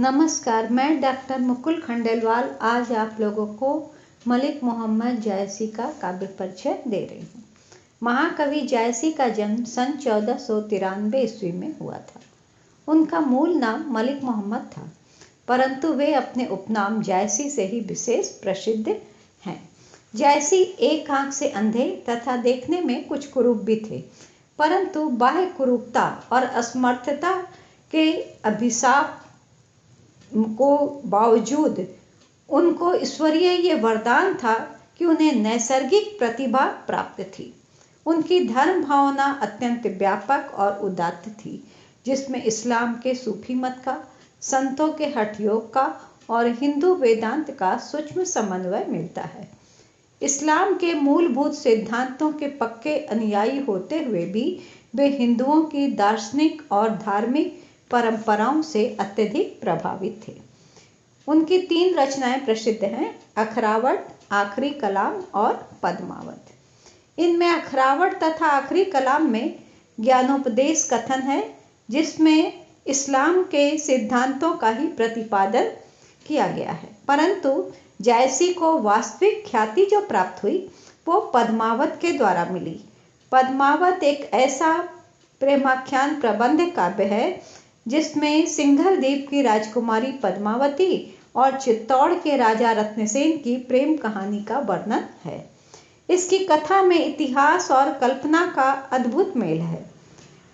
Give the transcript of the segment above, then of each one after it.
नमस्कार, मैं डॉक्टर मुकुल खंडेलवाल आज आप लोगों को मलिक मोहम्मद जायसी का काव्य परिचय दे रही हूँ। महाकवि जायसी का जन्म सन 1493 ईस्वी में हुआ था। उनका मूल नाम मलिक मोहम्मद था, परंतु वे अपने उपनाम जायसी से ही विशेष प्रसिद्ध हैं। जायसी एक आंख से अंधे तथा देखने में कुछ कुरूप भी थे, परंतु बाह्य कुरूपता और असमर्थता के अभिशाप को बावजूद उनको ईश्वरीय ये वरदान था कि उन्हें नैसर्गिक प्रतिभा प्राप्त थी। उनकी धर्म भावना अत्यंत व्यापक और उदात्त थी, जिसमें इस्लाम के सूफी मत का, संतों के हठ योग का और हिंदू वेदांत का सूक्ष्म समन्वय मिलता है। इस्लाम के मूलभूत सिद्धांतों के पक्के अनुयायी होते हुए भी वे हिंदुओं की दार्शनिक और धार्मिक परंपराओं से अत्यधिक प्रभावित थे। उनकी 3 रचनाएं प्रसिद्ध हैं: अखरावट, आखिरी कलाम और पद्मावत। इनमें अखरावट तथा आखिरी कलाम में ज्ञानोपदेश कथन है, जिसमें इस्लाम के सिद्धांतों का ही प्रतिपादन किया गया है। परंतु जायसी को वास्तविक ख्याति जो प्राप्त हुई वो पद्मावत के द्वारा मिली। पद्मावत एक ऐसा प्रेमाख्यान प्रबंध काव्य है जिसमें सिंघल द्वीप की राजकुमारी पद्मावती और चित्तौड़ के राजा रत्नसेन की प्रेम कहानी का वर्णन है। इसकी कथा में इतिहास और कल्पना का अद्भुत मेल है।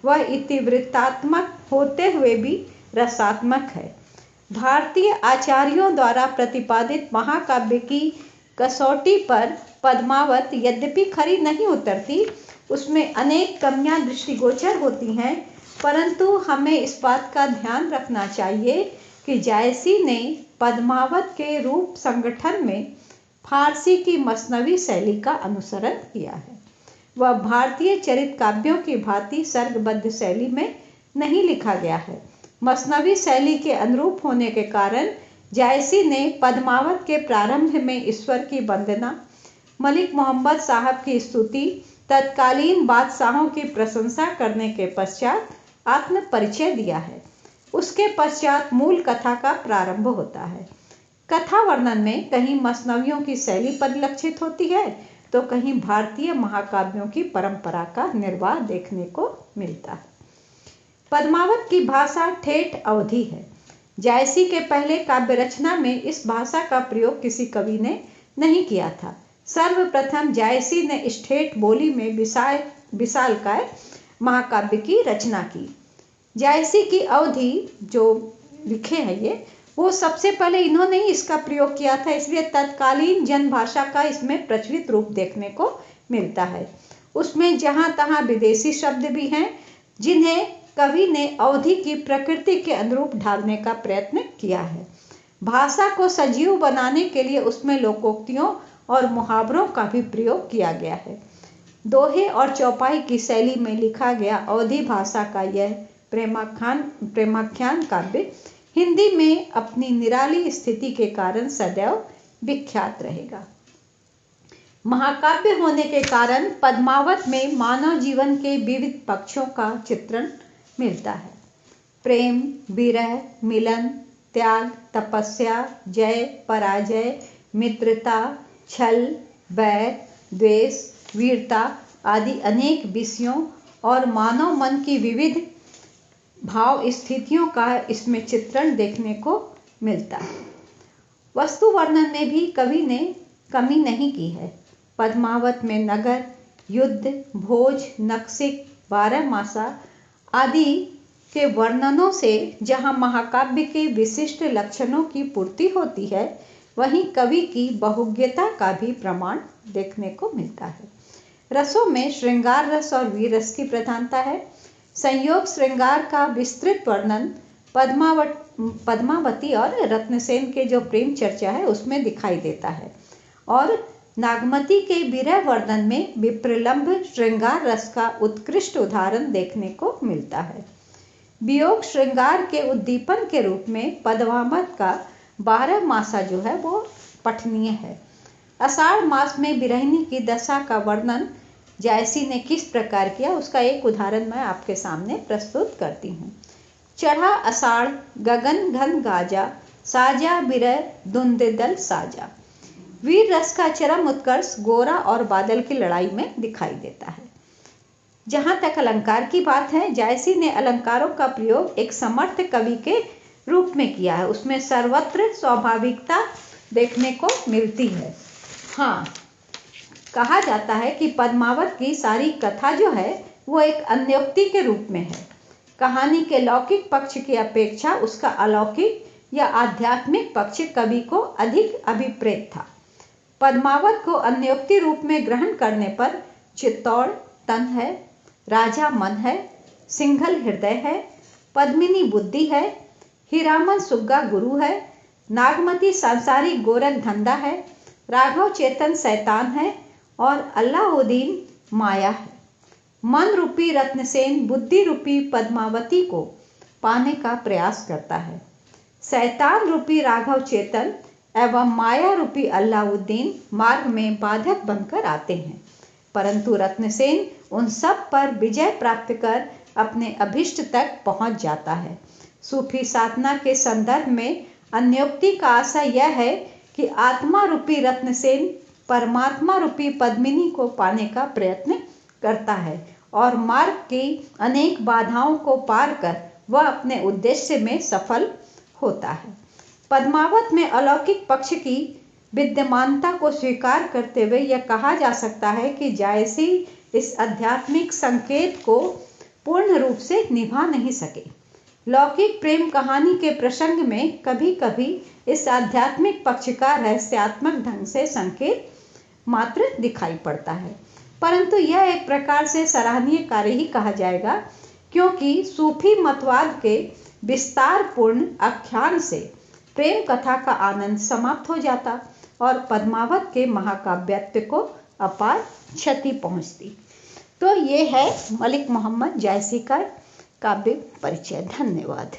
वह इतिवृत्तात्मक होते हुए भी रसात्मक है। भारतीय आचार्यों द्वारा प्रतिपादित महाकाव्य की कसौटी पर पद्मावत यद्यपि खरी नहीं उतरती, उसमें अनेक कमियां दृष्टिगोचर होती हैं, परंतु हमें इस बात का ध्यान रखना चाहिए कि जायसी ने पद्मावत के रूप संगठन में फारसी की मसनवी शैली का अनुसरण किया है। वह भारतीय चरित काव्यों की भांति सर्गबद्ध शैली में नहीं लिखा गया है। मसनवी शैली के अनुरूप होने के कारण जायसी ने पद्मावत के प्रारंभ में ईश्वर की वंदना, मलिक मोहम्मद साहब की स्तुति, तत्कालीन बादशाहों की प्रशंसा करने के पश्चात आत्म परिचय दिया है। उसके पश्चात मूल कथा का प्रारंभ होता है। कथा वर्णन में कहीं मसनवियों की शैली परिलक्षित होती है तो कहीं भारतीय महाकाव्यों की परंपरा का निर्वाह देखने को मिलता है। पद्मावत की भाषा ठेठ अवधी है। जायसी के पहले काव्य रचना में इस भाषा का प्रयोग किसी कवि ने नहीं किया था। सर्वप्रथम जायसी ने इस ठेठ बोली में विशालकाय महाकाव्य की रचना की। जायसी की अवधि जो लिखे हैं वो सबसे पहले इन्होंने ही इसका प्रयोग किया था, इसलिए तत्कालीन जनभाषा का इसमें प्रचलित रूप देखने को मिलता है। उसमें जहाँ तहाँ विदेशी शब्द भी हैं, जिन्हें कवि ने अवधि की प्रकृति के अनुरूप ढालने का प्रयत्न किया है। भाषा को सजीव बनाने के लिए उसमें लोकोक्तियों और मुहावरों का भी प्रयोग किया गया है। दोहे और चौपाई की शैली में लिखा गया अवधी भाषा का यह प्रेमाख्यान काव्य हिंदी में अपनी निराली स्थिति के कारण सदैव विख्यात रहेगा। महाकाव्य होने के कारण पद्मावत में मानव जीवन के विविध पक्षों का चित्रण मिलता है। प्रेम, विरह, मिलन, त्याग, तपस्या, जय, पराजय, मित्रता, छल, बैर, द्वेष, वीरता आदि अनेक विषयों और मानव मन की विविध भाव स्थितियों का इसमें चित्रण देखने को मिलता है। वस्तु वर्णन में भी कवि ने कमी नहीं की है। पद्मावत में नगर, युद्ध, भोज, नक्सिक, बारहमासा आदि के वर्णनों से जहाँ महाकाव्य के विशिष्ट लक्षणों की पूर्ति होती है, वहीं कवि की बहुज्ञता का भी प्रमाण देखने को मिलता है। रसों में श्रृंगार रस और वीर रस की प्रधानता है। संयोग श्रृंगार का विस्तृत वर्णन पद्मावती और रत्नसेन के जो प्रेम चर्चा है उसमें दिखाई देता है, और नागमती के विरह वर्णन में विप्रलंभ श्रृंगार रस का उत्कृष्ट उदाहरण देखने को मिलता है। वियोग श्रृंगार के उद्दीपन के रूप में पद्मावत का 12 मासा जो है वो पठनीय है। आषाढ़ मास में विरहिणी की दशा का वर्णन जायसी ने किस प्रकार किया, उसका एक उदाहरण मैं आपके सामने प्रस्तुत करती हूँ। चढ़ा अषाढ़ गगन घन गाजा, साजा बिरह धुंध दल साजा। वीर रस का चरम उत्कर्ष गोरा और बादल की लड़ाई में दिखाई देता है। जहां तक अलंकार की बात है, जायसी ने अलंकारों का प्रयोग एक समर्थ कवि के रूप में किया है। उसमें सर्वत्र स्वाभाविकता देखने को मिलती है। हाँ, कहा जाता है कि पद्मावत की सारी कथा जो है वो एक अन्योक्ति के रूप में है। कहानी के लौकिक पक्ष की अपेक्षा उसका अलौकिक या आध्यात्मिक पक्ष कवि को अधिक अभिप्रेत था। पद्मावत को अन्योक्ति रूप में ग्रहण करने पर चित्तौड़ तन है, राजा मन है, सिंघल हृदय है, पद्मिनी बुद्धि है, हीरामन सुग्गा गुरु है, नागमती सांसारिक गोरख धंधा है, राघव चेतन शैतान है और अल्लाउद्दीन माया है। मन रूपी रत्नसेन बुद्धि रूपी पद्मावती को पाने का प्रयास करता है। शैतान रूपी राघव चेतन एवं माया रूपी अल्लाउद्दीन मार्ग में बाधक बनकर आते हैं, परंतु रत्नसेन उन सब पर विजय प्राप्त कर अपने अभिष्ट तक पहुंच जाता है। सूफी साधना के संदर्भ में अन्योक्ति का आशय यह है कि आत्मा रूपी रत्नसेन परमात्मा रूपी पद्मिनी को पाने का प्रयत्न करता है और मार्ग की अनेक बाधाओं को पार कर वह अपने उद्देश्य में सफल होता है। पद्मावत में अलौकिक पक्ष की विद्यमानता को स्वीकार करते हुए यह कहा जा सकता है कि जायसी इस आध्यात्मिक संकेत को पूर्ण रूप से निभा नहीं सके। लौकिक प्रेम कहानी के प्रसंग में कभी कभी इस आध्यात्मिक पक्ष का रहस्यात्मक ढंग से संकेत मात्र दिखाई पड़ता है, परंतु यह एक प्रकार से सराहनीय कार्य ही कहा जाएगा, क्योंकि सूफी मतवाद के विस्तारपूर्ण आख्यान से प्रेम कथा का आनंद समाप्त हो जाता और पद्मावत के महाकाव्यत्व को अपार क्षति पहुंचती। तो ये है मलिक मोहम्मद जायसी का काव्य परिचय। धन्यवाद।